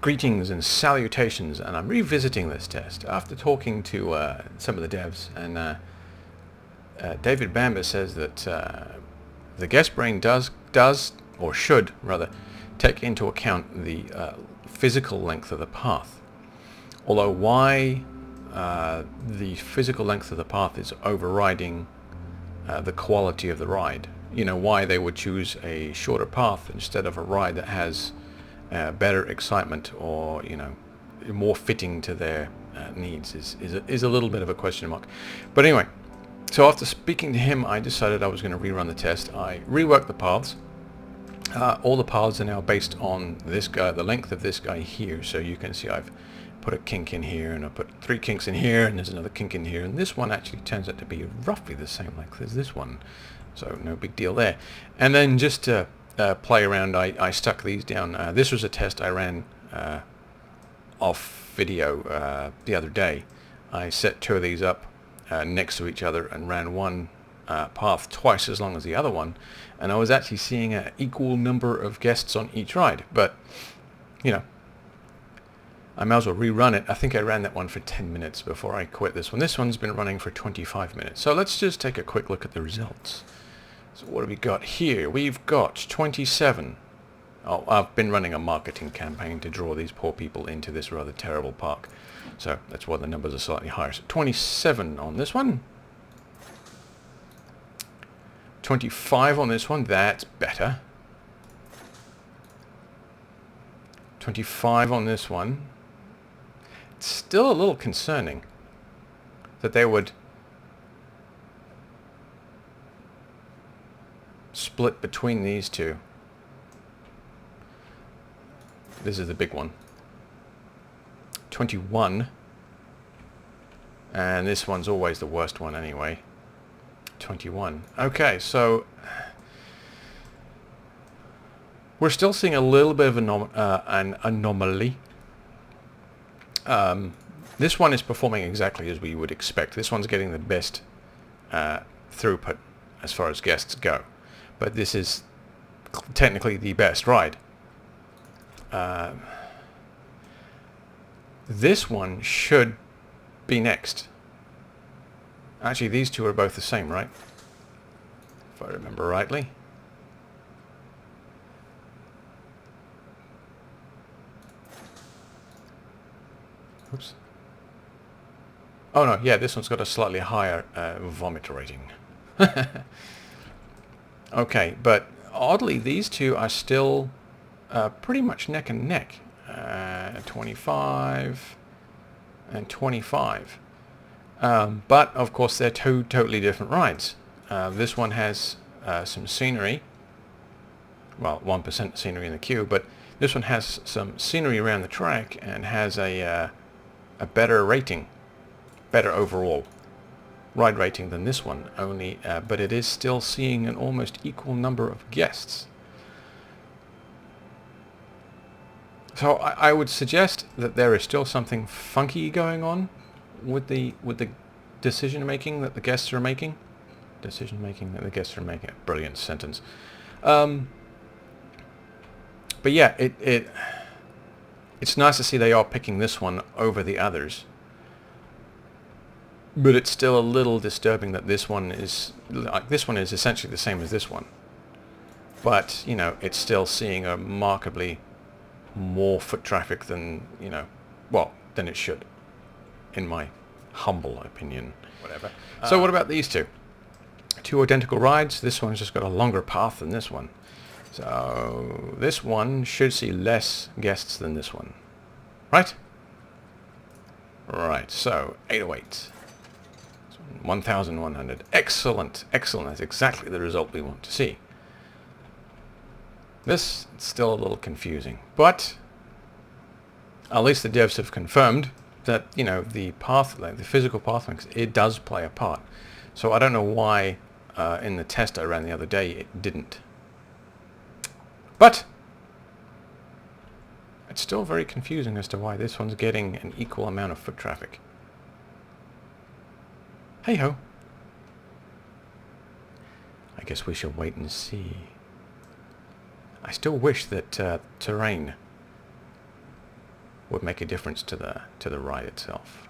Greetings and salutations, and I'm revisiting this test after talking to some of the devs, and David Bamber says that the guest brain does or should rather take into account the physical length of the path. Although why the physical length of the path is overriding the quality of the ride, why they would choose a shorter path instead of a ride that has better excitement or more fitting to their needs is a little bit of a question mark. But anyway, so after speaking to him, I decided I was going to rerun the test. I reworked the paths. All the paths are now based on this guy, the length of this guy here. So you can see I've put a kink in here, and I put 3 kinks in here, and there's another kink in here, and this one actually turns out to be roughly the same length as this one. So no big deal there. And then just to play around, I stuck these down. This was a test I ran off video the other day. I set 2 of these up next to each other and ran one path twice as long as the other one, and I was actually seeing an equal number of guests on each ride. But I might as well rerun it. I think I ran that one for 10 minutes before I quit this one. This one's been running for 25 minutes. So let's just take a quick look at the results. So what have we got here? We've got 27. Oh, I've been running a marketing campaign to draw these poor people into this rather terrible park. So that's why the numbers are slightly higher. So 27 on this one. 25 on this one. That's better. 25 on this one. It's still a little concerning that they would split between these two. This is the big one. 21. And this one's always the worst one anyway. 21. Okay, so we're still seeing a little bit of an anomaly. This one is performing exactly as we would expect. This one's getting the best throughput as far as guests go. But this is technically the best ride. This one should be next. Actually, these two are both the same, right? If I remember rightly. Oops. Oh no, yeah, this one's got a slightly higher vomit rating. Okay, but oddly, these two are still pretty much neck and neck. 25 and 25. But, of course, they're 2 totally different rides. This one has some scenery. Well, 1% scenery in the queue, but this one has some scenery around the track and has a better rating, better overall ride rating than this one, only, but it is still seeing an almost equal number of guests. So I would suggest that there is still something funky going on with the decision making that the guests are making. Decision making that the guests are making. Brilliant sentence. But yeah, it's nice to see they are picking this one over the others. But it's still a little disturbing that this one is essentially the same as this one. But, it's still seeing a markedly more foot traffic than, than it should, in my humble opinion. Whatever. So what about these two? 2 identical rides. This one's just got a longer path than this one. So this one should see less guests than this one. Right? Right, so 808. 1,100. Excellent, excellent. That's exactly the result we want to see. This is still a little confusing, but at least the devs have confirmed that, the path, the physical path length, it does play a part. So I don't know why in the test I ran the other day it didn't. But it's still very confusing as to why this one's getting an equal amount of foot traffic. Hey ho. I guess we shall wait and see. I still wish that terrain would make a difference to the ride itself.